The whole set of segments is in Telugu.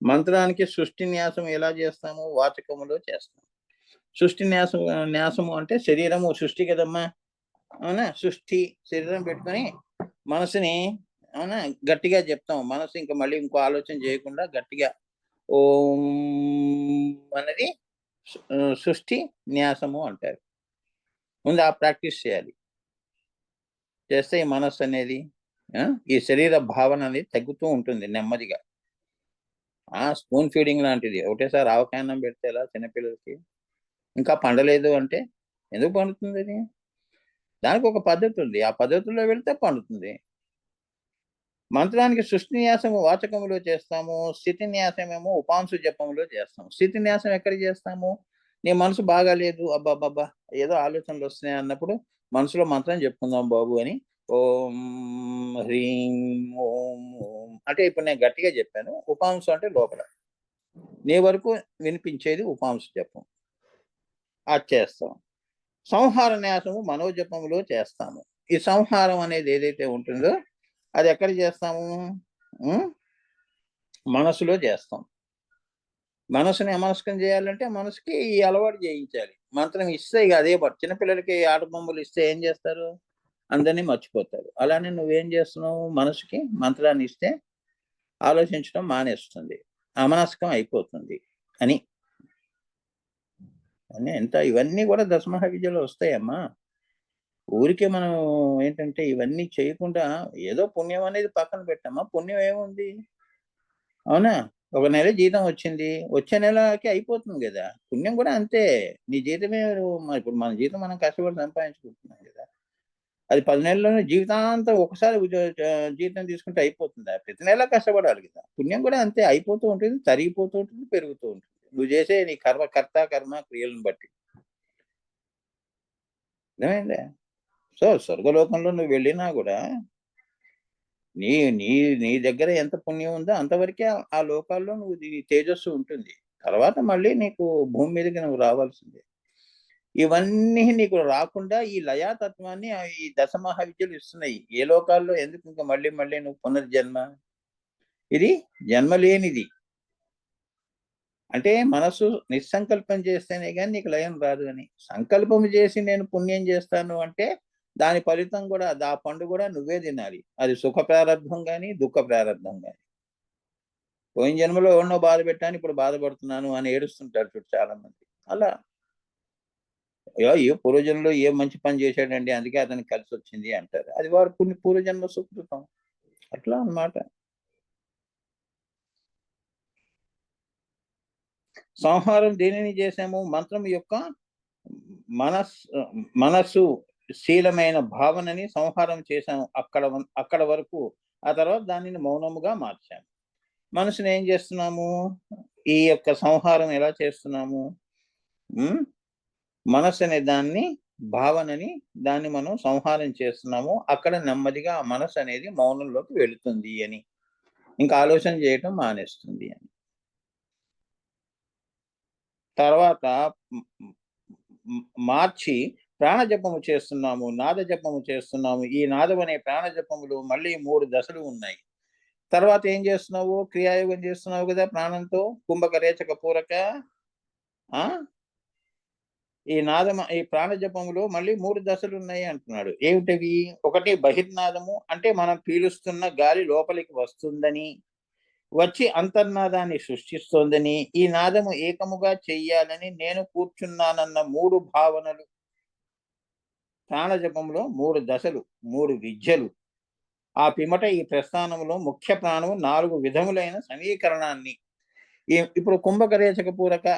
మంత్రానికి సృష్టి న్యాసం ఎలా చేస్తాము? వాచకములో చేస్తాం. సృష్టి న్యాసము అంటే శరీరము సృష్టి కదమ్మా, అవునా? సృష్టి శరీరం పెట్టుకొని మనసుని, అవునా, గట్టిగా చెప్తాం. మనసు ఇంకా మళ్ళీ ఇంకో ఆలోచన చేయకుండా గట్టిగా ఓం అనేది సృష్టి న్యాసము అంటారు. ముందు ఆ ప్రాక్టీస్ చేయాలి. చేస్తే ఈ మనస్సు అనేది, ఈ శరీర భావన అనేది తగ్గుతూ ఉంటుంది నెమ్మదిగా. స్పూన్ ఫీడింగ్ లాంటిది. ఒకటేసారి ఆవకాయ అన్నం పెడితే ఎలా చిన్నపిల్లలకి? ఇంకా పండలేదు అంటే ఎందుకు పండుతుంది అది? దానికి ఒక పద్ధతి ఉంది. ఆ పద్ధతిలో వెళ్తే పండుతుంది. మంత్రానికి సృష్టి న్యాసము వాచకములో చేస్తాము. స్థితి న్యాసమేమో ఉపాంశు జపములో చేస్తాము. స్థితి న్యాసం ఎక్కడ చేస్తాము? నీ మనసు బాగాలేదు, అబ్బబ్బబ్బా! ఏదో ఆలోచనలు వస్తున్నాయి అన్నప్పుడు మనసులో మంత్రం చెప్పుకుందాం బాబు అని ఓం హ్రీం ఓం ఓం అంటే ఇప్పుడు నేను గట్టిగా చెప్పాను. ఉపాంశు అంటే లోపల. నీ వరకు వినిపించేది ఉపాంశు జపం. అది చేస్తాం. సంహార న్యాసము మనోజపములో చేస్తాము. ఈ సంహారం అనేది ఏదైతే ఉంటుందో అది ఎక్కడ చేస్తాము? మనసులో చేస్తాం. మనసుని అమనస్కం చేయాలంటే మనసుకి ఈ అలవాటు చేయించాలి. మంత్రం ఇస్తే ఇక అదే పట్టు. చిన్నపిల్లలకి ఆట బొమ్మలు ఇస్తే ఏం చేస్తారు? అందరినీ మర్చిపోతారు. అలానే నువ్వేం చేస్తున్నావు? మనసుకి మంత్రాన్ని ఇస్తే ఆలోచించడం మానేస్తుంది, అమనస్కం అయిపోతుంది అని. ఇవన్నీ కూడా దశమహ విద్యలో వస్తాయమ్మా. ఊరికే మనం ఏంటంటే ఇవన్నీ చేయకుండా ఏదో పుణ్యం అనేది పక్కన పెట్టామా. పుణ్యం ఏముంది, అవునా? ఒక నెల జీతం వచ్చింది, వచ్చే నెలకి అయిపోతుంది కదా. పుణ్యం కూడా అంతే. నీ జీతమే ఇప్పుడు మన జీతం మనం కష్టపడి సంపాదించుకుంటున్నాం కదా. అది 10 నెలల్లోనే జీవితాంతం ఒకసారి జీతం తీసుకుంటే అయిపోతుందా? ప్రతి నెల కష్టపడాలి కదా. పుణ్యం కూడా అంతే, అయిపోతూ ఉంటుంది, తరిగిపోతూ ఉంటుంది, పెరుగుతూ ఉంటుంది. నువ్వు చేసే నీ కర్మ క్రియలను బట్టి. అర్థమైందా? సో స్వర్గలోకంలో నువ్వు వెళ్ళినా కూడా నీ నీ నీ దగ్గర ఎంత పుణ్యం ఉందో అంతవరకే ఆ లోకాల్లో నువ్వు తేజస్సు ఉంటుంది. తర్వాత మళ్ళీ నీకు భూమి మీదకి నువ్వు రావాల్సిందే. ఇవన్నీ నీకు రాకుండా ఈ లయాతత్వాన్ని ఈ దశమహావిద్యలు ఇస్తున్నాయి. ఏ లోకాల్లో ఎందుకు ఇంకా మళ్ళీ మళ్ళీ నువ్వు పునర్జన్మ? ఇది జన్మ లేనిది. అంటే మనసు నిస్సంకల్పం చేస్తేనే కానీ నీకు లయం రాదు అని. సంకల్పం చేసి నేను పుణ్యం చేస్తాను అంటే దాని ఫలితం కూడా, ఆ పండు కూడా నువ్వే తినాలి. అది సుఖ ప్రారంభం కానీ దుఃఖ ప్రారంభం కానీ. పోయిన జన్మలో ఎవరినో బాధ పెట్టాను, ఇప్పుడు బాధపడుతున్నాను అని ఏడుస్తుంటారు చూడు చాలా మంది. అలా ఏ పూర్వజన్మలో ఏ మంచి పని చేశాడండి అందుకే అతనికి కలిసి వచ్చింది అంటారు. అది వారు కొన్ని పూర్వజన్మ సుకృతం. అట్లా అన్నమాట. సంహారం దేనిని చేసాము? మంత్రం యొక్క మనస్సు శీలమైన భావనని సంహారం చేశాము అక్కడ వరకు. ఆ తర్వాత దానిని మౌనముగా మార్చాము. మనసుని ఏం చేస్తున్నాము? ఈ యొక్క సంహారం ఎలా చేస్తున్నాము? మనస్సు అనే భావనని దాన్ని మనం సంహారం చేస్తున్నాము. అక్కడ నెమ్మదిగా ఆ మనసు అనేది మౌనంలోకి వెళుతుంది అని, ఇంకా ఆలోచన చేయటం మానేస్తుంది అని. తర్వాత మార్చి ప్రాణజపము చేస్తున్నాము, నాద జపము చేస్తున్నాము. ఈ నాదం అనే ప్రాణజపములు మళ్ళీ 3 దశలు ఉన్నాయి. తర్వాత ఏం చేస్తున్నావు? క్రియాయోగం చేస్తున్నావు కదా ప్రాణంతో. కుంభక రేచక పూరక. ఈ ప్రాణజపములో మళ్ళీ 3 దశలు ఉన్నాయి అంటున్నాడు. ఏమిటవి? ఒకటి బహిర్నాదము, అంటే మనం పీలుస్తున్న గాలి లోపలికి వస్తుందని, వచ్చి అంతర్నాదాన్ని సృష్టిస్తోందని, ఈ నాదము ఏకముగా చెయ్యాలని నేను కూర్చున్నానన్న 3 భావనలు. ప్రాణజపంలో 3 దశలు, 3 విద్యలు. ఆ పిమ్మట ఈ ప్రస్థానంలో ముఖ్య ప్రాణము 4 విధములైన సమీకరణాన్ని. ఇప్పుడు కుంభకరేచక పూరక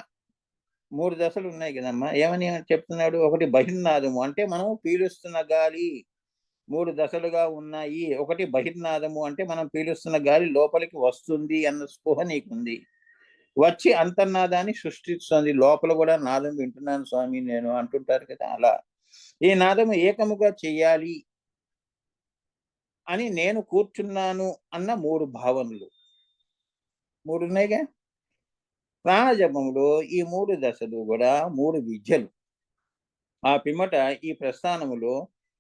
3 దశలు ఉన్నాయి కదమ్మా. ఏమని చెప్తున్నాడు? ఒకటి బహిర్నాదము, అంటే మనం పీలుస్తున్న గాలి 3 దశలుగా ఉన్నాయి. ఒకటి బహిర్నాదము, అంటే మనం పీలుస్తున్న గాలి లోపలికి వస్తుంది అన్న స్పృహ నీకుంది. వచ్చి అంతర్నాదాన్ని సృష్టిస్తుంది. లోపల కూడా నాదం వింటున్నాను స్వామి నేను అంటుంటారు కదా. అలా ఈ నాదము ఏకముగా చెయ్యాలి అని నేను కూర్చున్నాను అన్న 3 భావనలు. 3 ఉన్నాయిగా. ప్రాణజపంలో ఈ 3 దశలు కూడా 3 విద్యలు. ఆ పిమ్మట ఈ ప్రస్థానములో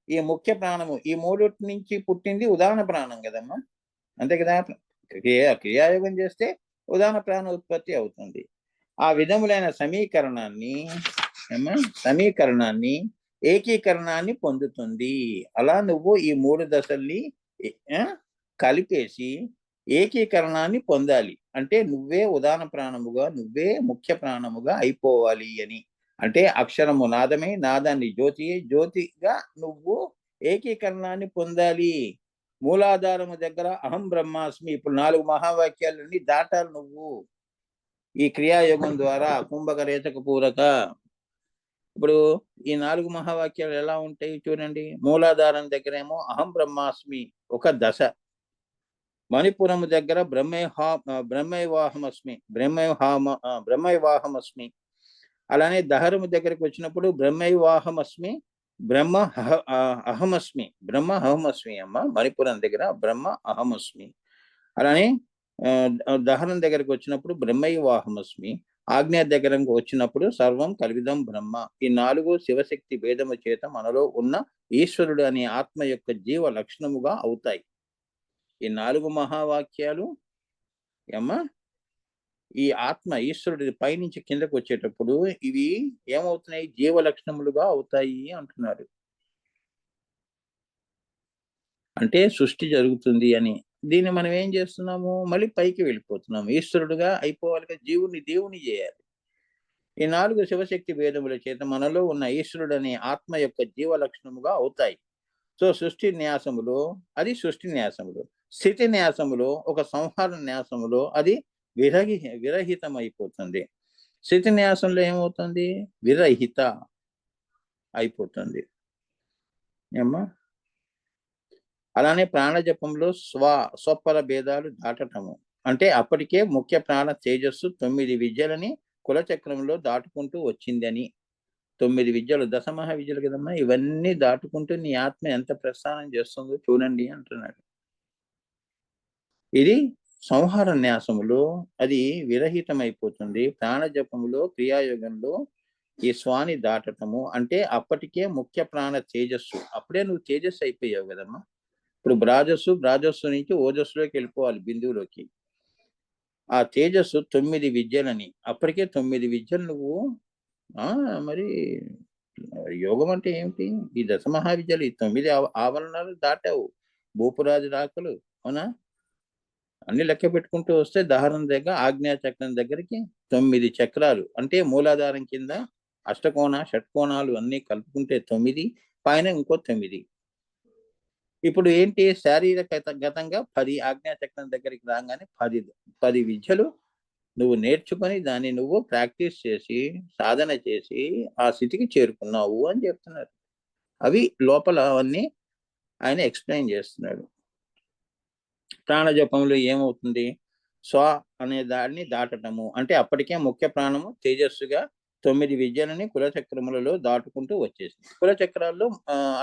ఈ ముఖ్య ప్రాణము, ఈ 3 నుంచి పుట్టింది ఉదాహరణ ప్రాణం కదమ్మా. అంతే కదా. క్రియాయోగం చేస్తే ఉదాహరణ ప్రాణ ఉత్పత్తి అవుతుంది. ఆ విధములైన సమీకరణాన్ని ఏకీకరణాన్ని పొందుతుంది. అలా నువ్వు ఈ 3 దశల్ని కలిపేసి ఏకీకరణాన్ని పొందాలి. అంటే నువ్వే ఉదాహరణ ప్రాణముగా, నువ్వే ముఖ్య ప్రాణముగా అయిపోవాలి అని. అంటే అక్షరము నాదమే, నాదాన్ని జ్యోతిగా నువ్వు ఏకీకరణాన్ని పొందాలి. మూలాధారము దగ్గర అహం బ్రహ్మాస్మి. ఇప్పుడు 4 మహావాక్యాలన్నీ దాటాలి నువ్వు ఈ క్రియాయోగం ద్వారా. కుంభక రేచక పూరక. ఇప్పుడు ఈ 4 మహావాక్యాలు ఎలా ఉంటాయి చూడండి. మూలాధారం దగ్గరేమో అహం బ్రహ్మాస్మి ఒక దశ. మణిపురము దగ్గర బ్రహ్మైవాహమస్మి. అలానే దహరము దగ్గరికి వచ్చినప్పుడు బ్రహ్మైవాహమస్మి అహమస్మి అమ్మ. మణిపురం దగ్గర బ్రహ్మ అహమస్మి. అలానే దహనం దగ్గరకు వచ్చినప్పుడు బ్రహ్మైవాహమస్మి. ఆజ్ఞ దగ్గరకు వచ్చినప్పుడు సర్వం కల్విదం బ్రహ్మ. ఈ 4 శివశక్తి భేదము చేత మనలో ఉన్న ఈశ్వరుడు అనే ఆత్మ యొక్క జీవ లక్షణముగా అవుతాయి. ఈ 4 మహావాక్యాలు ఈ ఆత్మ ఈశ్వరుడి పైనుంచి కిందకు వచ్చేటప్పుడు ఇవి ఏమవుతున్నాయి? జీవ లక్షణములుగా అవుతాయి అంటున్నారు. అంటే సృష్టి జరుగుతుంది అని. దీన్ని మనం ఏం చేస్తున్నాము? మళ్ళీ పైకి వెళ్ళిపోతున్నాము. ఈశ్వరుడుగా అయిపోవాలి. దేవుని చేయాలి. ఈ 4 శివశక్తి భేదముల చేత మనలో ఉన్న ఈశ్వరుడు అనే ఆత్మ యొక్క జీవ లక్షణముగా అవుతాయి. సో సృష్టి న్యాసములో అది సృష్టి న్యాసములో, స్థితి న్యాసములో ఒక సంహార న్యాసములో అది విరహితమైపోతుంది. స్థితి న్యాసంలో ఏమవుతుంది? విరహిత అయిపోతుంది. ఏమ్మా? అలానే ప్రాణజపంలో స్వపర భేదాలు దాటటము అంటే అప్పటికే ముఖ్య ప్రాణ తేజస్సు 9 విద్యలని కులచక్రంలో దాటుకుంటూ వచ్చిందని. 9 విద్యలు, దశమహా విద్యలు కదమ్మా. ఇవన్నీ దాటుకుంటూ నీ ఆత్మ ఎంత ప్రస్థానం చేస్తుందో చూడండి అంటున్నాడు. ఇది సంహార న్యాసములో అది విరహితమైపోతుంది. ప్రాణజపములో క్రియాయోగంలో ఈ స్వాని దాటటము అంటే అప్పటికే ముఖ్య ప్రాణ తేజస్సు. అప్పుడే నువ్వు తేజస్సు అయిపోయావు కదమ్మా. ఇప్పుడు బ్రాజస్సు నుంచి ఓజస్సులోకి వెళ్ళిపోవాలి, బిందువులోకి. ఆ తేజస్సు 9 విద్యలని. అప్పటికే 9 విద్యలు నువ్వు మరి యోగం అంటే ఏమిటి? ఈ దశమహావిద్యలు, ఈ 9 ఆవరణాలు దాటావు. భూపురాజు రాకలు, అవునా? అన్ని లెక్క పెట్టుకుంటూ వస్తే దహరం దగ్గర ఆజ్ఞా చక్రం దగ్గరికి 9 చక్రాలు. అంటే మూలాధారం కింద అష్టకోణ షట్కోణాలు అన్ని కలుపుకుంటే 9, పైన ఇంకో 9. ఇప్పుడు ఏంటి? శారీరకగతంగా 10 ఆజ్ఞా చక్రం దగ్గరికి రాగానే 10 విద్యలు నువ్వు నేర్చుకొని దాన్ని నువ్వు ప్రాక్టీస్ చేసి సాధన చేసి ఆ స్థితికి చేరుకున్నావు అని చెప్తున్నారు. అవి లోపల అవన్నీ ఆయన ఎక్స్ప్లెయిన్ చేస్తున్నాడు. ప్రాణజపంలో ఏమవుతుంది? స్వ అనే దాన్ని దాటటము అంటే అప్పటికే ముఖ్య ప్రాణము తేజస్సుగా 9 విద్యలని కులచక్రములలో దాటుకుంటూ వచ్చేసింది. కులచక్రాల్లో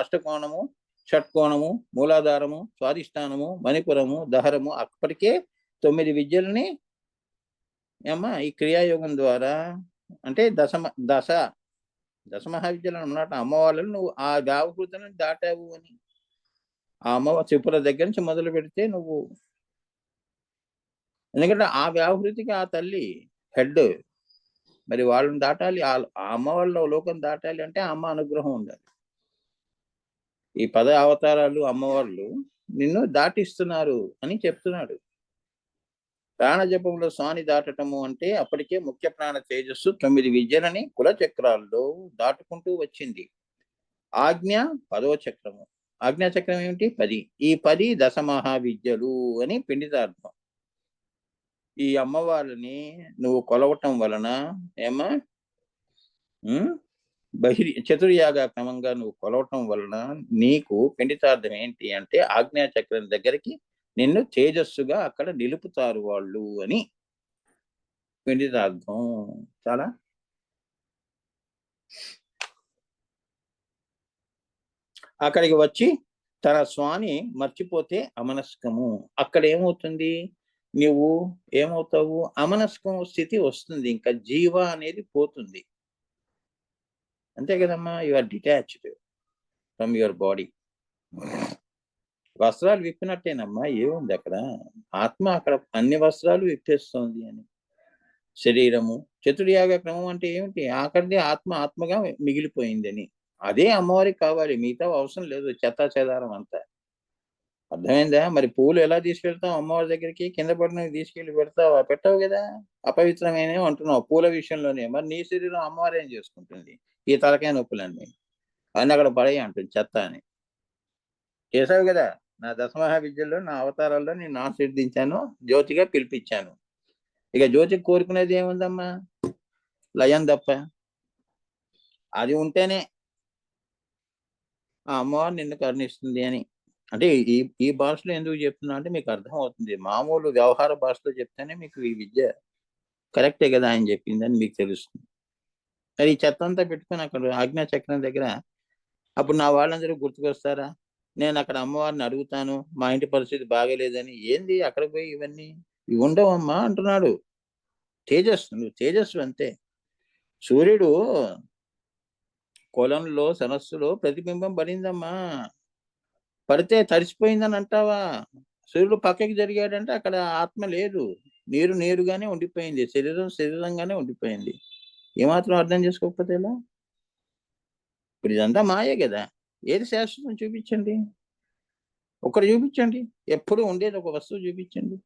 అష్టకోణము, షట్కోణము, మూలాధారము, స్వాధిష్టానము, మణిపురము, దహరము అప్పటికే 9 విద్యలని ఈ క్రియాయోగం ద్వారా అంటే దశమహావిద్యలు అన్నమాట. అమ్మవాళ్ళని నువ్వు ఆ వ్యావృతులను దాటావు అని. ఆ అమ్మవారి త్రిపుర దగ్గర నుంచి మొదలు పెడితే నువ్వు, ఎందుకంటే ఆ వ్యావృతికి ఆ తల్లి హెడ్. మరి వాళ్ళని దాటాలి, ఆ అమ్మవాళ్ళ లోకం దాటాలి అంటే అమ్మ అనుగ్రహం ఉండాలి. ఈ 10 అవతారాలు అమ్మవార్లు నిన్ను దాటిస్తున్నారు అని చెప్తున్నాడు. ప్రాణజపంలో స్వాని దాటటము అంటే అప్పటికే ముఖ్య ప్రాణ తేజస్సు 9 విద్యలని కులచక్రాల్లో దాటుకుంటూ వచ్చింది. ఆజ్ఞ 10వ చక్రము. ఆజ్ఞా చక్రం ఏమిటి? 10. ఈ 10 దశమహావిద్యలు అని పిండితార్థం. ఈ అమ్మవారిని నువ్వు కొలవటం వలన చతుర్యాగ క్రమంగా నువ్వు కొలవటం వలన నీకు పిండితార్థం ఏంటి అంటే ఆజ్ఞా చక్రం దగ్గరికి నిన్ను తేజస్సుగా అక్కడ నిలుపుతారు వాళ్ళు అని పిండితార్థం. చాలా అక్కడికి వచ్చి తన స్వామి మర్చిపోతే అమనస్కము. అక్కడ ఏమవుతుంది? నువ్వు ఏమవుతావు? అమనస్కం స్థితి వస్తుంది. ఇంకా జీవ అనేది పోతుంది. అంతే కదమ్మా. You are detached from your body. వస్త్రాలు విప్పినట్టేనమ్మా, ఏముంది అక్కడ? ఆత్మ అక్కడ అన్ని వస్త్రాలు విప్పేస్తోంది అని. శరీరము చతుర్యాగ క్రమం అంటే ఏమిటి? ఆఖరిది ఆత్మ ఆత్మగా మిగిలిపోయిందని. అదే అమ్మవారికి కావాలి, మిగతా అవసరం లేదు, చెత్తా చెదారం అంతా. అర్థమైందా? మరి పూలు ఎలా తీసుకెళ్తాం అమ్మవారి దగ్గరికి? కింద పడినవి తీసుకెళ్ళి పెడతావా? పెట్టవు కదా. అపవిత్రమైనవి అంటున్నావు పూల విషయంలోనే. మరి నీ శరీరం అమ్మవారు ఏం చేసుకుంటుంది? ఈ తలకాయ నొప్పులన్నీ అన్నీ అక్కడ పడేయి అంటుంది, చెత్త అని. చేసావు కదా. నా దశమహా విద్యల్లో, నా అవతారాల్లో నేను ఆశీర్దించాను, జ్యోతిగా పిలిపించాను. ఇక జ్యోతికి కోరుకునేది ఏముందమ్మా? లయం తప్ప. అది ఉంటేనే ఆ అమ్మవారు నిన్ను కరుణిస్తుంది అని. అంటే ఈ ఈ భాషలో ఎందుకు చెప్తున్నా అంటే మీకు అర్థం అవుతుంది. మామూలు వ్యవహార భాషలో చెప్తేనే మీకు ఈ విద్య కరెక్టే కదా ఆయన చెప్పిందని మీకు తెలుస్తుంది. మరి ఈ చెత్తంతా పెట్టుకొని అక్కడ ఆజ్ఞా చక్రం దగ్గర అప్పుడు నా వాళ్ళందరూ గుర్తుకొస్తారా? నేను అక్కడ అమ్మవారిని అడుగుతాను, మా ఇంటి పరిస్థితి బాగలేదని. ఏంది అక్కడ పోయి ఇవన్నీ? ఇవి ఉండవమ్మా అంటున్నాడు. తేజస్సు, నువ్వు తేజస్సు అంతే. సూర్యుడు కొలంలో సరస్సులో ప్రతిబింబం పడిందమ్మా. పడితే తడిసిపోయిందని అంటావా? సూర్యుడు పక్కకి జరిగాడంటే అక్కడ ఆత్మ లేదు. నీరు నీరుగానే ఉండిపోయింది, శరీరం శరీరంగానే ఉండిపోయింది. ఏమాత్రం అర్థం చేసుకోకపోతే ఎలా? ఇప్పుడు ఇదంతా మాయే కదా. ఏది శాశ్వతం చూపించండి, ఒకటి చూపించండి. ఎప్పుడు ఉండేది ఒక వస్తువు చూపించండి.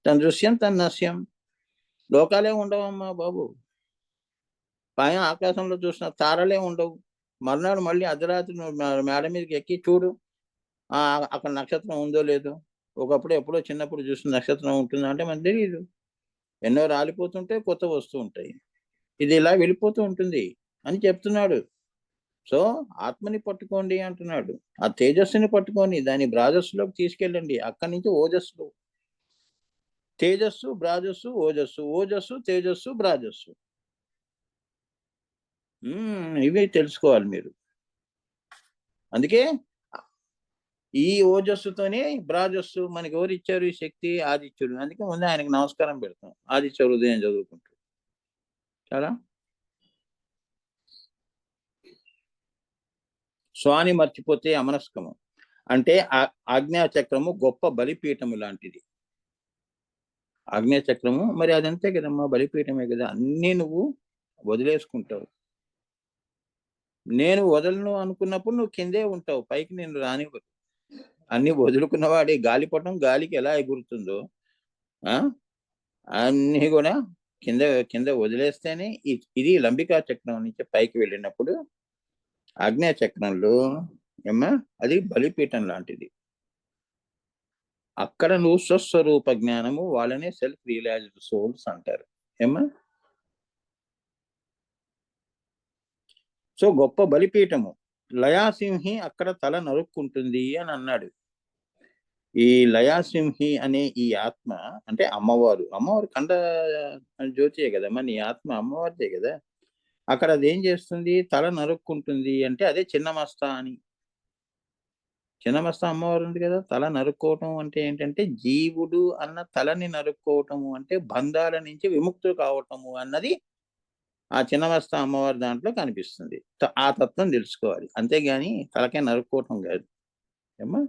తన దృశ్యం తన నశ్యం. లోకాలే ఉండవమ్మా బాబు. పైన ఆకాశంలో చూసిన తారలే ఉండవు. మర్నాడు మళ్ళీ అర్ధరాత్రి మేడ మీదకి ఎక్కి చూడు, అక్కడ నక్షత్రం ఉందో లేదో. ఒకప్పుడు ఎప్పుడో చిన్నప్పుడు చూసిన నక్షత్రం ఉంటుందా అంటే మనకు తెలియదు. ఎన్నో రాలిపోతుంటే కొత్త వస్తూ ఉంటాయి. ఇది ఇలా వెళ్ళిపోతూ ఉంటుంది అని చెప్తున్నాడు. సో ఆత్మని పట్టుకోండి అంటున్నాడు. ఆ తేజస్సుని పట్టుకొని దాని బ్రాజస్సులోకి తీసుకెళ్ళండి. అక్కడి నుంచి ఓజస్సు, తేజస్సు, బ్రాజస్సు, ఓజస్సు, ఓజస్సు, తేజస్సు, బ్రాజస్సు. ఇవి తెలుసుకోవాలి మీరు. అందుకే ఈ ఓజస్సుతోనే బ్రాజస్సు మనకి ఎవరు ఇచ్చారు ఈ శక్తి? ఆదిత్యుడు. అందుకే ముందు ఆయనకి నమస్కారం పెడతాం, ఆదిత్య హృదయం చదువుకుంటూ. చాలా స్వాని మర్చిపోతే అమనస్కము. అంటే ఆజ్ఞాచక్రము గొప్ప బలిపీఠము లాంటిది. ఆజ్ఞాచక్రము మరి అదంతే కదమ్మా, బలిపీఠమే కదా. అన్నీ నువ్వు వదిలేసుకుంటావు. నేను వదలను అనుకున్నప్పుడు నువ్వు కిందే ఉంటావు, పైకి నేను రానివ్వదు. అన్ని వదులుకున్నవాడి గాలిపటం గాలికి ఎలా ఎగురుతుందో అన్ని కూడా కింద కింద వదిలేస్తేనే ఇది లంబికా చక్రం నుంచి పైకి వెళ్ళినప్పుడు ఆజ్ఞా చక్రంలో ఏమ్మా అది బలిపీఠం లాంటిది. అక్కడ నువ్వు స్వస్వరూప జ్ఞానము, వాళ్ళనే సెల్ఫ్ రియలైజ్డ్ సోల్స్ అంటారు. ఏమ్మా? సో గొప్ప బలిపీఠము. లయాసింహి అక్కడ తల నరుక్కుంటుంది అని అన్నాడు. ఈ లయాసింహి అనే ఈ ఆత్మ అంటే అమ్మవారు. అమ్మవారు కండ జ్యోతియే కదమ్మా, నీ ఆత్మ అమ్మవారిదే కదా. అక్కడ అదేం చేస్తుంది? తల నరుక్కుంటుంది అంటే అదే చిన్నమస్త అని. చిన్నమస్త అమ్మవారు ఉంది కదా. తల నరుక్కోవటం అంటే ఏంటంటే జీవుడు అన్న తలని నరుక్కోవటము అంటే బంధాల నుంచి విముక్తులు కావటము అన్నది ఆ చిన్నమస్త అమ్మవారి దాంట్లో కనిపిస్తుంది. ఆ తత్వం తెలుసుకోవాలి, అంతేగాని తలకే నరుక్కోవటం కాదు. ఏమ్మా?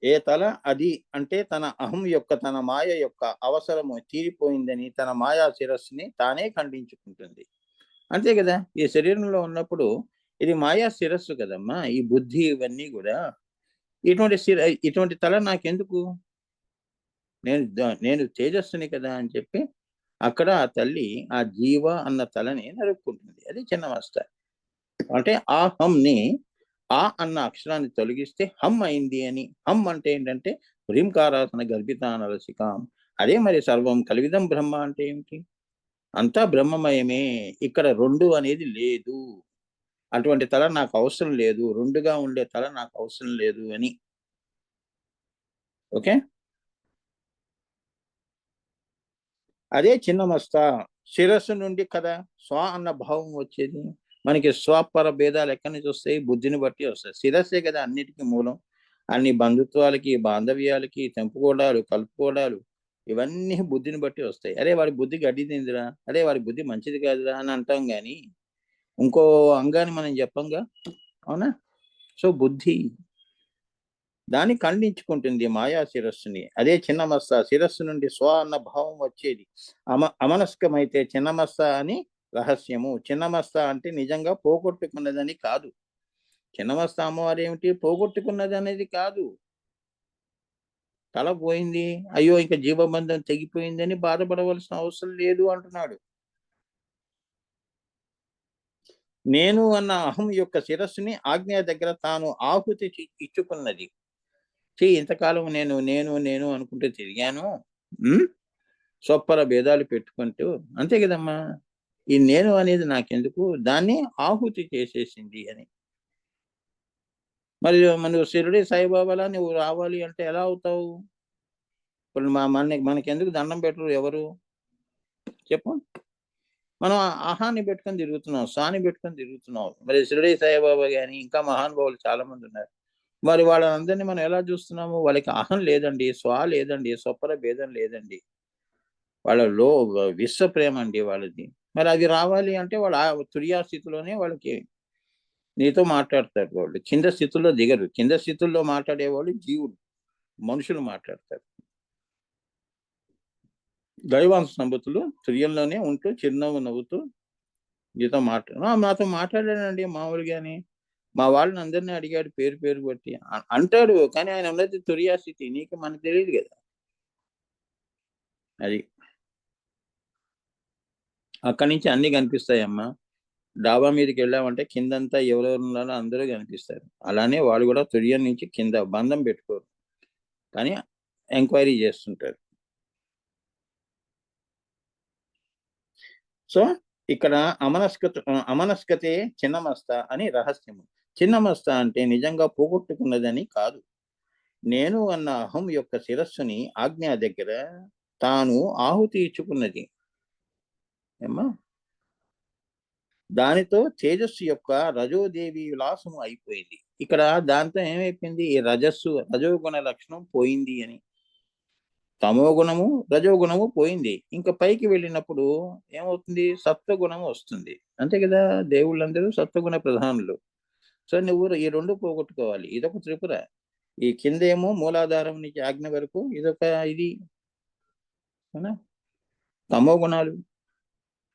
ఏ తల అది అంటే తన అహం యొక్క, తన మాయ యొక్క అవసరము తీరిపోయిందని తన మాయా శిరస్సుని తానే ఖండించుకుంటుంది. అంతే కదా. ఈ శరీరంలో ఉన్నప్పుడు ఇది మాయా శిరస్సు కదమ్మా, ఈ బుద్ధి ఇవన్నీ కూడా. ఇటువంటి తల నాకెందుకు? నేను నేను తేజస్సుని కదా అని చెప్పి అక్కడ ఆ తల్లి ఆ జీవ అన్న తలని నరుక్కుంటుంది. అది చిన్నమస్త. అంటే ఆ హంని, ఆ అన్న అక్షరాన్ని తొలగిస్తే హమ్ అయింది అని. హమ్ అంటే ఏంటంటే హ్రీంకారాసన గర్భితానరసికాం. అదే మరి సర్వం కలివిదం బ్రహ్మ అంటే ఏమిటి? అంతా బ్రహ్మమయమే. ఇక్కడ రెండు అనేది లేదు. అటువంటి తల నాకు అవసరం లేదు, రెండుగా ఉండే తల నాకు అవసరం లేదు అని. ఓకే. అదే చిన్నమస్త. శిరస్సు నుండి కదా స్వ అన్న భావం వచ్చేది. మనకి స్వపర భేదాలు ఎక్కడి నుంచి వస్తాయి? బుద్ధిని బట్టి వస్తాయి. శిరస్సే కదా అన్నిటికీ మూలం. అన్ని బంధుత్వాలకి, బాంధవ్యాలకి, తెంపుకోవడాలు, కలుపుకోవడాలు ఇవన్నీ బుద్ధిని బట్టి వస్తాయి. అరే వాడి బుద్ధి గడ్డి తిందిరా, అరే వాడి బుద్ధి మంచిది కాదురా అని అంటాం. కానీ ఇంకో అంగాన్ని మనం చెప్పంగా, అవునా? సో బుద్ధి దాన్ని ఖండించుకుంటుంది మాయా శిరస్సుని. అదే చిన్నమస్త, శిరస్సు నుండి స్వ అన్న భావం వచ్చేది. అమనస్కమైతే చిన్నమస్త అని రహస్యము. చిన్నమస్త అంటే నిజంగా పోగొట్టుకున్నదని కాదు. చిన్నమస్త అమ్మవారు ఏమిటి, పోగొట్టుకున్నది అనేది కాదు. తల పోయింది, అయ్యో ఇంకా జీవబంధం తెగిపోయిందని బాధపడవలసిన అవసరం లేదు అంటున్నాడు. నేను అన్న అహం యొక్క శిరస్సుని ఆజ్ఞ దగ్గర తాను ఆహుతి ఇచ్చుకున్నది. ఇంతకాలం నేను నేను నేను అనుకుంటూ తిరిగాను. స్వప్పర భేదాలు పెట్టుకుంటూ, అంతే కదమ్మా. ఈ నేను అనేది నాకెందుకు, దాన్ని ఆహుతి చేసేసింది అని. మరి నువ్వు షిరిడి సాయిబాబాలా నువ్వు రావాలి అంటే ఎలా అవుతావు? ఇప్పుడు మనకెందుకు దండం పెట్టరు ఎవరు చెప్పు? మనం ఆహాన్ని పెట్టుకొని తిరుగుతున్నాం, సాని పెట్టుకొని తిరుగుతున్నాం. మరి షిరిడి సాయిబాబా గాని ఇంకా మహానుభావులు చాలా మంది ఉన్నారు. మరి వాళ్ళందరినీ మనం ఎలా చూస్తున్నాము? వాళ్ళకి అహం లేదండి, స్వ లేదండి, స్వపర భేదం లేదండి. వాళ్ళలో విశ్వ ప్రేమ అండి వాళ్ళది. మరి అది రావాలి అంటే వాళ్ళు ఆ తురియా స్థితిలోనే వాళ్ళకి నీతో మాట్లాడతారు. వాళ్ళు కింద స్థితుల్లో దిగరు. కింద స్థితుల్లో మాట్లాడేవాళ్ళు జీవులు, మనుషులు మాట్లాడతారు. దైవాంశ సంబతులు తుర్యంలోనే ఉంటూ చిరునవ్వు నవ్వుతూ నీతో నాతో మాట్లాడాడండి మామూలుగాని. మా వాళ్ళని అందరినీ అడిగాడు పేరు పేరు బట్టి అంటాడు. కానీ ఆయన ఉన్నది తురియా స్థితి, నీకు మనకు తెలియదు కదా. అది అక్కడి నుంచి అన్ని కనిపిస్తాయమ్మా. డాబా మీదకి వెళ్ళామంటే కిందంతా ఎవరెవరు ఉన్నారో అందరూ కనిపిస్తారు. అలానే వాళ్ళు కూడా తుర్యం నుంచి కింద బంధం పెట్టుకోరు, కానీ ఎంక్వైరీ చేస్తుంటారు. సో ఇక్కడ అమనస్కతే చిన్నమస్త అని రహస్యము. చిన్నమస్త అంటే నిజంగా పోగొట్టుకున్నదని కాదు. నేను అన్న అహం యొక్క శిరస్సుని ఆజ్ఞ దగ్గర తాను ఆహుతి ఇచ్చుకున్నది. ఏమ్మా, దానితో తేజస్సు యొక్క రజోదేవి విలాసము అయిపోయింది. ఇక్కడ దాంతో ఏమైపోయింది, ఈ రజోగుణ లక్షణం పోయింది అని. తమో గుణము రజోగుణము పోయింది. ఇంకా పైకి వెళ్ళినప్పుడు ఏమవుతుంది, సత్వగుణము వస్తుంది. అంతే కదా, దేవుళ్ళందరూ సత్వగుణ ప్రధానులు. సో నువ్వు ఈ రెండు పోగొట్టుకోవాలి. ఇదొక త్రిపుర. ఈ కిందేమో మూలాధారం నుంచి ఆజ్ఞ వరకు ఇదొక ఇది, తమో గుణాలు.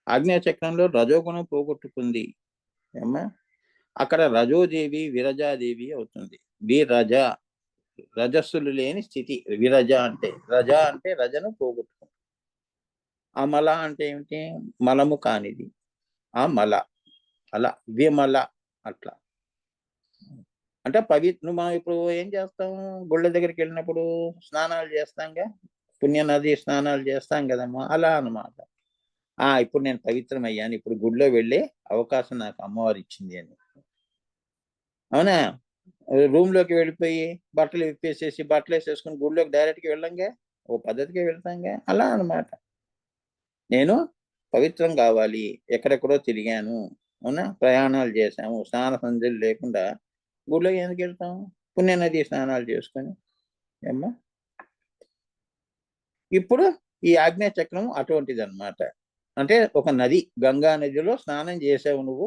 ఆజ్ఞాచక్రంలో రజోగుణం పోగొట్టుకుంది ఏమ్మా. అక్కడ రజోదేవి విరజాదేవి అవుతుంది. విరజ, రజస్సులు లేని స్థితి విరజ అంటే. రజ అంటే రజను పోగొట్టుకుంది. అమల అంటే ఏమిటి, మలము కానిది ఆ మల. అలా విమల అట్లా అంటే మనం ఇప్పుడు ఏం చేస్తాము, గుళ్ళ దగ్గరికి వెళ్ళినప్పుడు స్నానాలు చేస్తాంగా, పుణ్య నది స్నానాలు చేస్తాం కదమ్మా, అలా అన్నమాట. ఇప్పుడు నేను పవిత్రమయ్యాను, ఇప్పుడు గుడిలో వెళ్ళే అవకాశం నాకు అమ్మవారు ఇచ్చింది అని. అవునా? రూమ్ లోకి వెళ్ళిపోయి బట్టలు విప్పేసేసి బట్టలు వేసేసుకుని గుడిలోకి డైరెక్ట్గా వెళ్ళంగా, ఓ పద్ధతిగా వెళ్తాంగా, అలా అన్నమాట. నేను పవిత్రం కావాలి, ఎక్కడెక్కడో తిరిగాను, అవునా, ప్రయాణాలు చేశాము, స్నాన సంధ్యలు లేకుండా గుడిలోకి ఎందుకు వెళ్తాం? పుణ్యనది స్నానాలు చేసుకొని ఏమ్మా. ఇప్పుడు ఈ ఆజ్ఞా చక్రం అటువంటిది అనమాట. అంటే ఒక నది, గంగా నదిలో స్నానం చేసావు నువ్వు,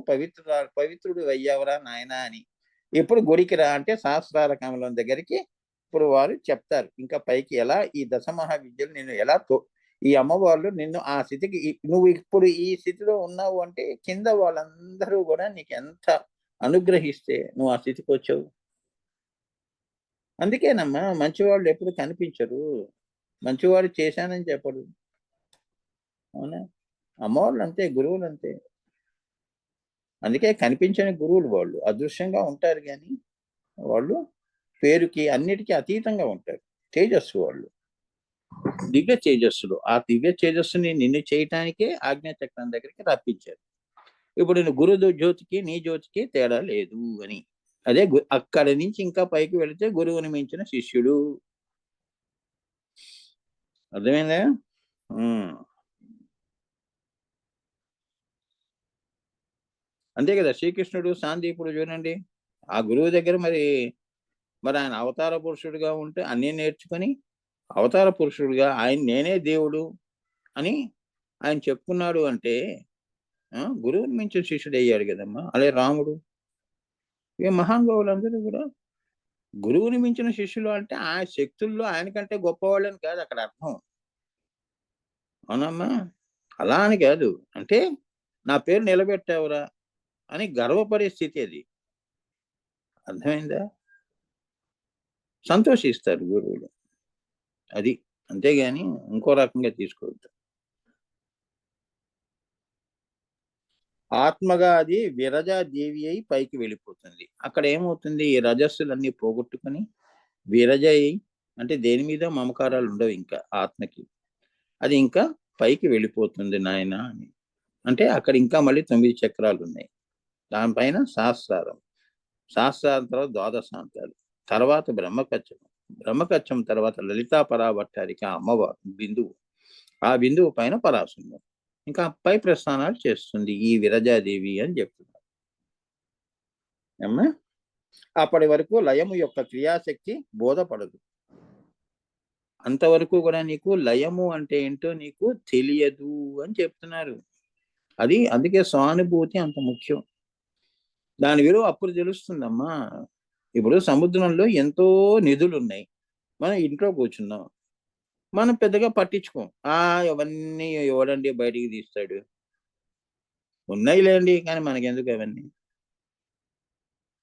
పవిత్రుడు అయ్యావురా నాయన అని. ఇప్పుడు గుడికి రా అంటే సహస్రార కమలం దగ్గరికి ఇప్పుడు వారు చెప్తారు. ఇంకా పైకి ఎలా ఈ దశమహావిద్యలు నిన్ను ఎలా ఈ అమ్మవాళ్ళు నిన్ను ఆ స్థితికి, నువ్వు ఇప్పుడు ఈ స్థితిలో ఉన్నావు అంటే కింద వాళ్ళందరూ కూడా నీకు ఎంత అనుగ్రహిస్తే నువ్వు ఆ స్థితికి వచ్చావు. అందుకేనమ్మా మంచివాళ్ళు ఎప్పుడు కనిపించరు, మంచివాడు చేశానని చెప్పడు. అవునా? అమ్మవాళ్ళు అంతే, గురువులు అంతే. అందుకే కనిపించని గురువులు వాళ్ళు అదృశ్యంగా ఉంటారు, కానీ వాళ్ళు పేరుకి అన్నిటికీ అతీతంగా ఉంటారు. తేజస్సు వాళ్ళు, దివ్య తేజస్సులు. ఆ దివ్య తేజస్సుని నిన్ను చేయటానికే ఆజ్ఞాచక్రం దగ్గరికి రప్పించారు. ఇప్పుడు నేను జ్యోతికి నీ జ్యోతికి తేడా లేదు అని. అదే అక్కడి నుంచి ఇంకా పైకి వెళితే గురువుని మించిన శిష్యుడు. అర్థమైందా? అంతే కదా. శ్రీకృష్ణుడు సాందీపుడు చూడండి, ఆ గురువు దగ్గర మరి ఆయన అవతార పురుషుడిగా ఉంటే అన్నీ నేర్చుకొని అవతార పురుషుడిగా ఆయన నేనే దేవుడు అని ఆయన చెప్పుకున్నాడు అంటే గురువుని మించిన శిష్యుడు అయ్యాడు కదమ్మా. అలాగే రాముడు, ఇక మహానుభావులందరూ కూడా గురువుని మించిన శిష్యులు అంటే ఆ శక్తుల్లో ఆయన కంటే గొప్పవాళ్ళని కాదు అక్కడ అర్థం. అవునమ్మా. అలా అని కాదు. అంటే నా పేరు నిలబెట్టావురా అని గర్వపడే స్థితి అది. అర్థమైందా? సంతోషిస్తారు గురువులు. అది. అంతేగాని ఇంకో రకంగా తీసుకోవద్దు. ఆత్మగా అది విరజాదేవి అయి పైకి వెళ్ళిపోతుంది. అక్కడ ఏమవుతుంది? ఈ రజస్సులన్నీ పోగొట్టుకొని విరజ అయి, అంటే దేని మీద మమకారాలు ఉండవు ఇంకా ఆత్మకి. అది ఇంకా పైకి వెళ్ళిపోతుంది నాయన అని. అంటే అక్కడ ఇంకా మళ్ళీ 9 చక్రాలు ఉన్నాయి. దానిపైన సహస్రారం. సహస్రారం తర్వాత ద్వాదశాంతాలు. తర్వాత బ్రహ్మకచ్చం. బ్రహ్మకచ్చం తర్వాత లలితా పరాభట్టారిక అమ్మవారు బిందువు. ఆ బిందువు పైన పరాశుండం. ఇంకా పై ప్రస్థానాలు చేస్తుంది ఈ విరజాదేవి అని చెప్తున్నారు. ఏమ్మా? అప్పటి వరకు లయము యొక్క క్రియాశక్తి బోధపడదు. అంతవరకు కూడా నీకు లయము అంటే ఏంటో నీకు తెలియదు అని చెప్తున్నారు. అది అందుకే సానుభూతి అంత ముఖ్యం. దాని విలువ అప్పుడు తెలుస్తుందమ్మా. ఇప్పుడు సముద్రంలో ఎంతో నిధులు ఉన్నాయి. మనం ఇంట్లో కూర్చున్నాం. మనం పెద్దగా పట్టించుకోం. అవన్నీ ఎవడండి బయటికి తీస్తాడు? ఉన్నాయిలేండి, కానీ మనకెందుకు అవన్నీ?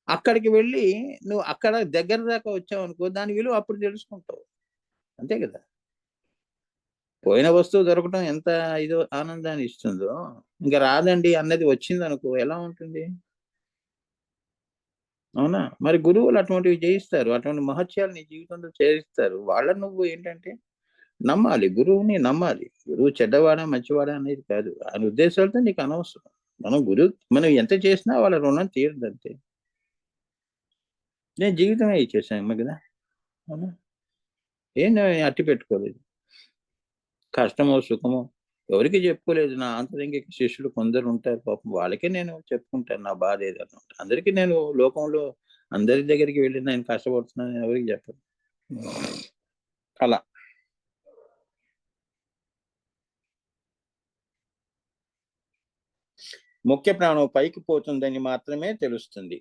అక్కడికి వెళ్ళి నువ్వు అక్కడ దగ్గర దాకా వచ్చావనుకో, దాని విలువ అప్పుడు తెలుసుకుంటావు. అంతే కదా! పోయిన వస్తువు దొరకటం ఎంత ఇదో ఆనందాన్ని ఇస్తుందో, ఇంక రాదండి అన్నది వచ్చిందనుకో ఎలా ఉంటుంది? అవునా? మరి గురువులు అటువంటివి చేయిస్తారు. అటువంటి మహత్యాలు నీ జీవితంలో చేయిస్తారు. వాళ్ళని నువ్వు ఏంటంటే నమ్మాలి. గురువుని నమ్మాలి. గురువు చెడ్డవాడా, మంచివాడా అనేది కాదు. ఆయన ఉద్దేశాలతో నీకు అనవసరం. మనం ఎంత చేసినా వాళ్ళ రుణం తీరదంతే. నేను జీవితమే ఇచ్చేసాను కదా! అవునా? ఏం అట్టి పెట్టుకోలేదు. కష్టమో, సుఖమో ఎవరికీ చెప్పుకోలేదు. నా ఆంతరంగిక శిష్యులు కొందరు ఉంటారు పాపం. వాళ్ళకే నేను చెప్పుకుంటాను నా బాధ ఏదన్నా ఉంటే. అందరికీ నేను లోకంలో అందరి దగ్గరికి వెళ్లి నేను కష్టపడుతున్నానని ఎవరికీ చెప్పను. అలా. ముఖ్య ప్రాణం పైకి పోతుందని మాత్రమే తెలుస్తుంది.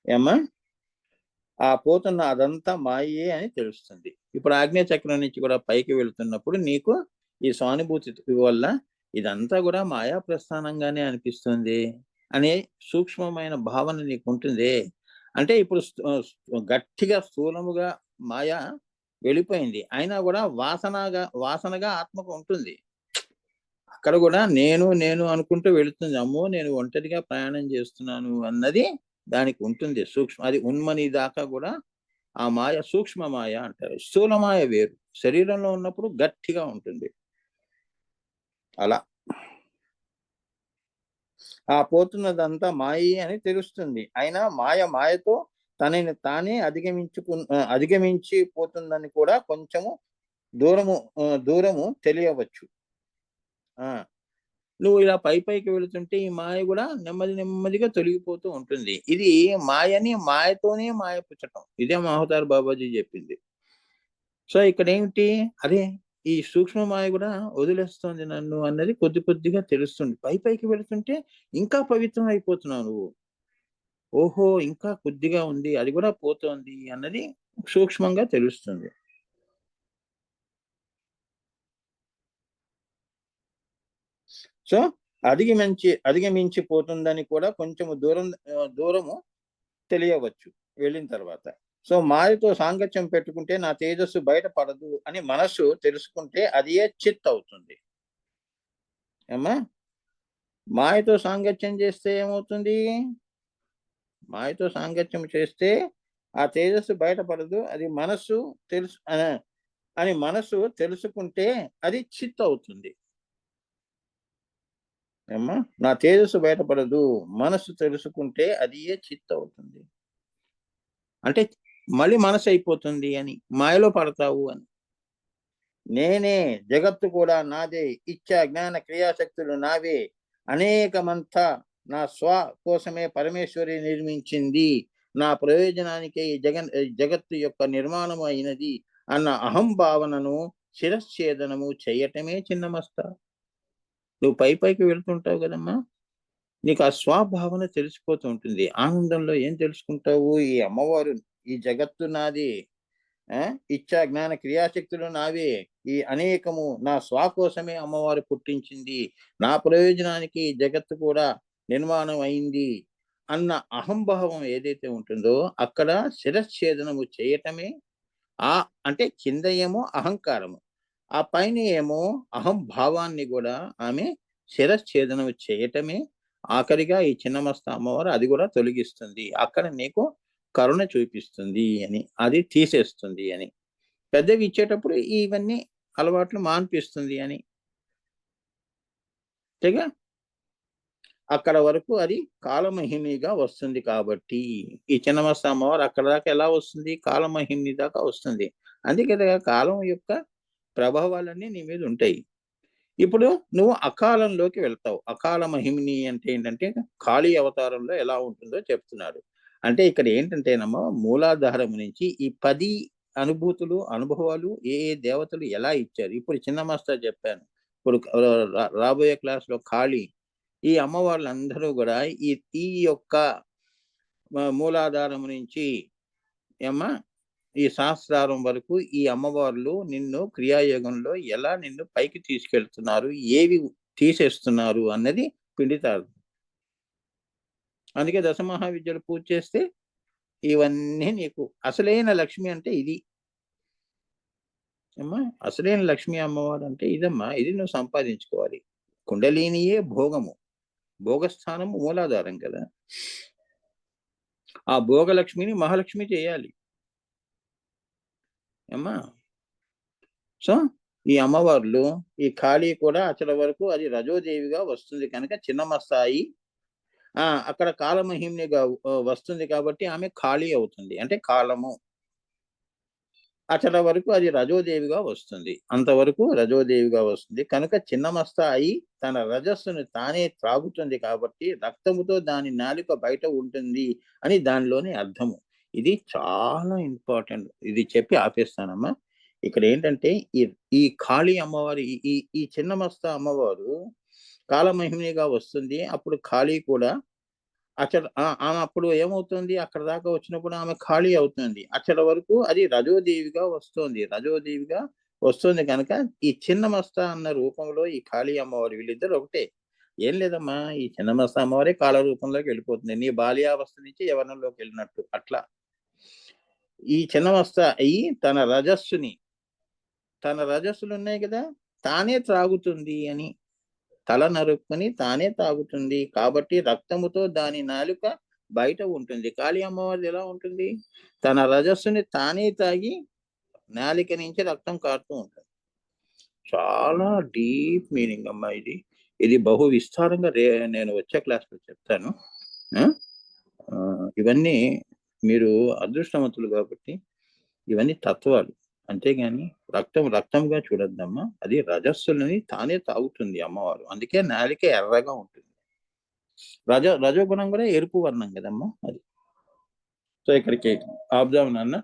ఏమ్మా? ఆ పోతున్న అదంతా మాయే అని తెలుస్తుంది. ఇప్పుడు ఆగ్నేయ చక్రం నుంచి కూడా పైకి వెళ్తున్నప్పుడు నీకు ఈ సానుభూతి వల్ల ఇదంతా కూడా మాయా ప్రస్థానంగానే అనిపిస్తుంది అనే సూక్ష్మమైన భావన నీకుంటుంది. అంటే ఇప్పుడు గట్టిగా స్థూలముగా మాయ వెళ్ళిపోయింది. అయినా కూడా వాసనగా ఆత్మకు ఉంటుంది. అక్కడ కూడా నేను నేను అనుకుంటూ వెళుతుంది. అమ్మో! నేను ఒంటరిగా ప్రయాణం చేస్తున్నాను అన్నది దానికి ఉంటుంది. అది ఉన్మని దాకా కూడా ఆ మాయ సూక్ష్మ మాయ అంటారు. స్థూల మాయ వేరు. శరీరంలో ఉన్నప్పుడు గట్టిగా ఉంటుంది. అలా. ఆ పోతున్నదంతా మాయే అని తెలుస్తుంది. అయినా మాయతో తనని తానే అధిగమించి పోతుందని కూడా కొంచెము దూరము తెలియవచ్చు. ఆ! నువ్వు ఇలా పైకి వెళుతుంటే ఈ మాయ కూడా నెమ్మదిగా తొలగిపోతూ ఉంటుంది. ఇది మాయతోనే మాయపుచ్చటం. ఇదే మహతార్ బాబాజీ చెప్పింది. సో ఇక్కడేమిటి? అరే! ఈ సూక్ష్మ మాయ కూడా వదిలేస్తోంది నన్ను అన్నది కొద్దిగా తెలుస్తుంది. పైకి వెళుతుంటే ఇంకా పవిత్రం అయిపోతున్నావు నువ్వు. ఓహో! ఇంకా కొద్దిగా ఉంది. అది కూడా పోతోంది అన్నది సూక్ష్మంగా తెలుస్తుంది. సో అధిగమించి పోతుందని కూడా కొంచెము దూరము తెలియవచ్చు వెళ్ళిన తర్వాత. సో మాయతో సాంగత్యం పెట్టుకుంటే నా తేజస్సు బయటపడదు అని మనస్సు తెలుసుకుంటే అదే చిత్ అవుతుంది. ఏమ్మా? మాయతో సాంగత్యం చేస్తే ఏమవుతుంది? మాయతో సాంగత్యం చేస్తే ఆ తేజస్సు బయటపడదు. అది మనస్సు అని మనస్సు తెలుసుకుంటే అది చిత్ అవుతుంది. ఏమ్మా? నా తేజస్సు బయటపడదు. మనస్సు తెలుసుకుంటే అది చిత్ అవుతుంది. అంటే మళ్ళీ మనసు అయిపోతుంది అని. మాయలో పడతావు అని. నేనే జగత్తు కూడా నాదే. ఇచ్చా జ్ఞాన క్రియాశక్తులు నావే. అనేకమంతా నా కోసమే పరమేశ్వరి నిర్మించింది. నా ప్రయోజనానికే ఈ జగత్తు యొక్క నిర్మాణం అయినది అన్న అహంభావనను శిరశ్ఛేదనము చెయ్యటమే చిన్నమస్త. నువ్వు పైకి వెళ్తుంటావు కదమ్మా, నీకు ఆ స్వభావన తెలిసిపోతూ ఉంటుంది. ఆనందంలో ఏం తెలుసుకుంటావు? ఈ అమ్మవారు, ఈ జగత్తు నాది, ఇచ్చా జ్ఞాన క్రియాశక్తులు నావే, ఈ అనేకము నా కోసమే అమ్మవారు పుట్టించింది, నా ప్రయోజనానికి జగత్తు కూడా నిర్మాణం అయింది అన్న అహంభావం ఏదైతే ఉంటుందో అక్కడ శిరచ్ఛేదనము చేయటమే. ఆ అంటే కింద ఏమో అహంకారము, ఆ పైన ఏమో అహంభావాన్ని కూడా ఆమె శిరచ్ఛేదనం చేయటమే. ఆఖరిగా ఈ చిన్నమస్త అమ్మవారు అది కూడా తొలగిస్తుంది, అక్కడ నీకు కరుణ చూపిస్తుంది అని, అది తీసేస్తుంది అని. పెద్దవి ఇచ్చేటప్పుడు ఇవన్నీ అలవాట్లు మాన్పిస్తుంది అని. అంతేగా, అక్కడ వరకు అది కాలమహిమిగా వస్తుంది. కాబట్టి ఈ చిన్నమస్త అమ్మవారు అక్కడ దాకా ఎలా వస్తుంది? కాలమహిమి దాకా వస్తుంది. అందుకే కాలం యొక్క ప్రభావాలన్నీ నీ మీద ఉంటాయి. ఇప్పుడు నువ్వు అకాలంలోకి వెళ్తావు. అకాల మహిమిని అంటే ఏంటంటే కాళీ అవతారంలో ఎలా ఉంటుందో చెప్తున్నాడు. అంటే ఇక్కడ ఏంటంటేనమ్మా, మూలాధారం నుంచి ఈ 10 అనుభూతులు, అనుభవాలు ఏ దేవతలు ఎలా ఇచ్చారు. ఇప్పుడు చిన్న మాస్టర్ చెప్పాను. ఇప్పుడు రాబోయే క్లాస్‌లో కాళీ, ఈ అమ్మవార్లందరూ గూడా ఈ ఈ యొక్క మూలాధారం నుంచి ఏమ్మా ఈ సహస్రారం వరకు ఈ అమ్మవార్లు నిన్ను క్రియాయోగంలో ఎలా నిన్ను పైకి తీసుకెళ్తున్నారు, ఏవి తీసేస్తున్నారు అన్నది పిండితారు. అందుకే దశమహావిద్యలు పూజ చేస్తే ఇవన్నీ నీకు అసలైన లక్ష్మి అంటే ఇది అమ్మా. అసలైన లక్ష్మి అమ్మవారు అంటే ఇదమ్మా, ఇది నువ్వు సంపాదించుకోవాలి. కుండలినియే భోగము, భోగస్థానము మూలాధారం కదా. ఆ భోగలక్ష్మిని మహాలక్ష్మి చేయాలి అమ్మా. సో ఈ అమ్మవార్లు, ఈ కాళీ కూడా అచల వరకు అది రజోదేవిగా వస్తుంది కనుక చిన్నమస్తాయి. అక్కడ కాలమహిమ్నిగా వస్తుంది కాబట్టి ఆమె కాళీ అవుతుంది, అంటే కాలము. అచల వరకు అది రజోదేవిగా వస్తుంది, అంతవరకు రజోదేవిగా వస్తుంది కనుక చిన్నమస్త అయి తన రజస్సును తానే త్రాగుతుంది కాబట్టి రక్తముతో దాని నాలుక బయట ఉంటుంది అని దానిలోని అర్థము. ఇది చాలా ఇంపార్టెంట్. ఇది చెప్పి ఆపేస్తానమ్మా. ఇక్కడ ఏంటంటే ఈ ఈ కాళీ అమ్మవారు, ఈ ఈ చిన్నమస్త అమ్మవారు కాలమహిమినిగా వస్తుంది. అప్పుడు కాళీ కూడా ఆమె అప్పుడు ఏమవుతుంది, అక్కడ దాకా వచ్చినప్పుడు ఆమె ఖాళీ అవుతుంది. అక్కడ వరకు అది రజోదేవిగా వస్తుంది, రజోదేవిగా వస్తుంది కనుక ఈ చిన్నమస్త అన్న రూపంలో ఈ కాళీ అమ్మవారు వీళ్ళిద్దరు ఒకటే. ఏం లేదమ్మా, ఈ చిన్నమస్త అమ్మవారే కాల రూపంలోకి వెళ్ళిపోతుంది, నీ బాల్యావస్థ నుంచి యవనంలోకి వెళ్ళినట్టు అట్లా. ఈ చిన్నమస్త అయ్యి తన రజస్సులు ఉన్నాయి కదా, తానే త్రాగుతుంది అని, తల నరుక్కుని తానే తాగుతుంది కాబట్టి రక్తముతో దాని నాలుక బయట ఉంటుంది. కాళీ అమ్మవారిది ఎలా ఉంటుంది? తన రజస్సుని తానే తాగి నాలిక నుంచి రక్తం కారుతూ ఉంటుంది. చాలా డీప్ మీనింగ్ అమ్మా ఇది. ఇది బహు విస్తారంగా నేను వచ్చే క్లాస్లో చెప్తాను. ఇవన్నీ మీరు అదృష్టవంతులు కాబట్టి ఇవన్నీ తత్వాలు, అంతేగాని రక్తంగా చూడొద్దమ్మా. అది రజస్సులని తానే తాగుతుంది అమ్మవారు, అందుకే నాలిక ఎర్రగా ఉంటుంది. రజోగుణం కూడా ఎరుపు వర్ణం కదమ్మా అది. సో ఇక్కడికి ఆపుదాం నాన్న.